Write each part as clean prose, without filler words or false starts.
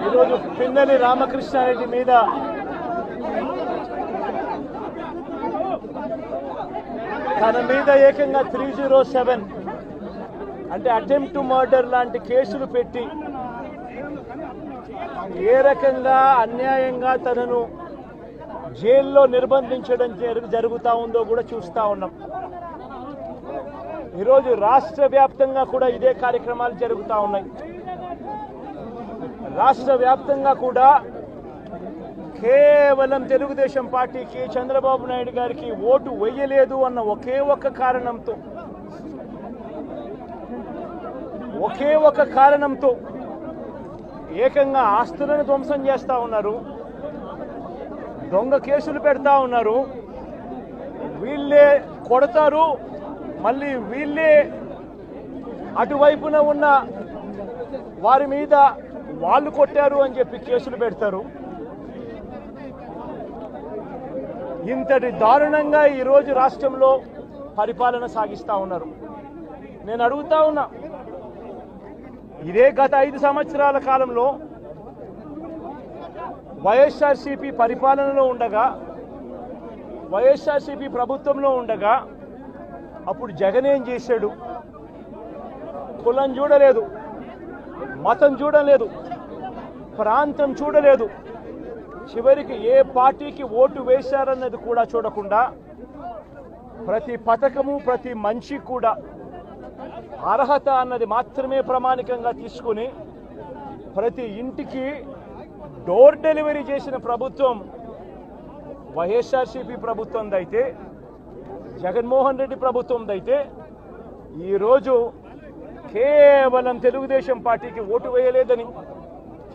ఈరోజు పిన్నెల్లి రామకృష్ణారెడ్డి మీద తన మీద ఏకంగా 307 అంటే అటెంప్ట్ టు మర్డర్ లాంటి కేసులు పెట్టి ఏ రకంగా అన్యాయంగా తనను జైల్లో నిర్బంధించడం జరుగుతూ ఉందో కూడా చూస్తూ ఉన్నాం. ఈరోజు రాష్ట్ర వ్యాప్తంగా కూడా ఇదే కార్యక్రమాలు జరుగుతూ ఉన్నాయి. రాష్ట్ర వ్యాప్తంగా కూడా కేవలం తెలుగుదేశం పార్టీకి చంద్రబాబు నాయుడు గారికి ఓటు వేయలేదు అన్న ఒకే ఒక కారణంతో ఏకంగా ఆస్తులను ధ్వంసం చేస్తూ ఉన్నారు, దొంగ కేసులు పెడతా ఉన్నారు. వీళ్ళే కొడతారు, మళ్ళీ వీళ్ళే అటువైపున ఉన్న వారి మీద వాళ్ళు కొట్టారు అని చెప్పి కేసులు పెడతారు. ఇంతటి దారుణంగా ఈరోజు రాష్ట్రంలో పరిపాలన సాగిస్తూ ఉన్నారు. నేను అడుగుతా ఉన్నా, ఇదే గత 5 సంవత్సరాల కాలంలో వైఎస్ఆర్సీపీ పరిపాలనలో ఉండగా, వైఎస్ఆర్సీపీ ప్రభుత్వంలో ఉండగా అప్పుడు జగన్ ఏం చేశాడు? కులం చూడలేదు, మతం చూడలేదు, ప్రాంతం చూడలేదు, చివరికి ఏ పార్టీకి ఓటు వేశారన్నది కూడా చూడకుండా ప్రతి పథకము ప్రతి మనిషి కూడా అర్హత అన్నది మాత్రమే ప్రామాణికంగా తీసుకుని ప్రతి ఇంటికి డోర్ డెలివరీ చేసిన ప్రభుత్వం వైఎస్ఆర్సీపీ ప్రభుత్వందైతే, జగన్మోహన్ రెడ్డి ప్రభుత్వందైతే ఈరోజు కేవలం తెలుగుదేశం పార్టీకి ఓటు వేయలేదని,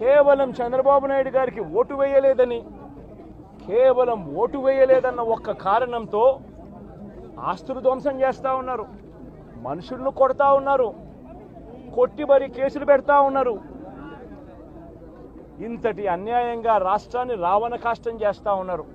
కేవలం చంద్రబాబు నాయుడు గారికి ఓటు వేయలేదని, కేవలం ఓటు వేయలేదన్న ఒక్క కారణంతో ఆస్తులు ధ్వంసం చేస్తూ ఉన్నారు, మనుషులను కొడతా ఉన్నారు, కొట్టి మరి కేసులు పెడతా ఉన్నారు. ఇంతటి అన్యాయంగా రాష్ట్రాన్ని రావణ కాష్టం చేస్తూ ఉన్నారు.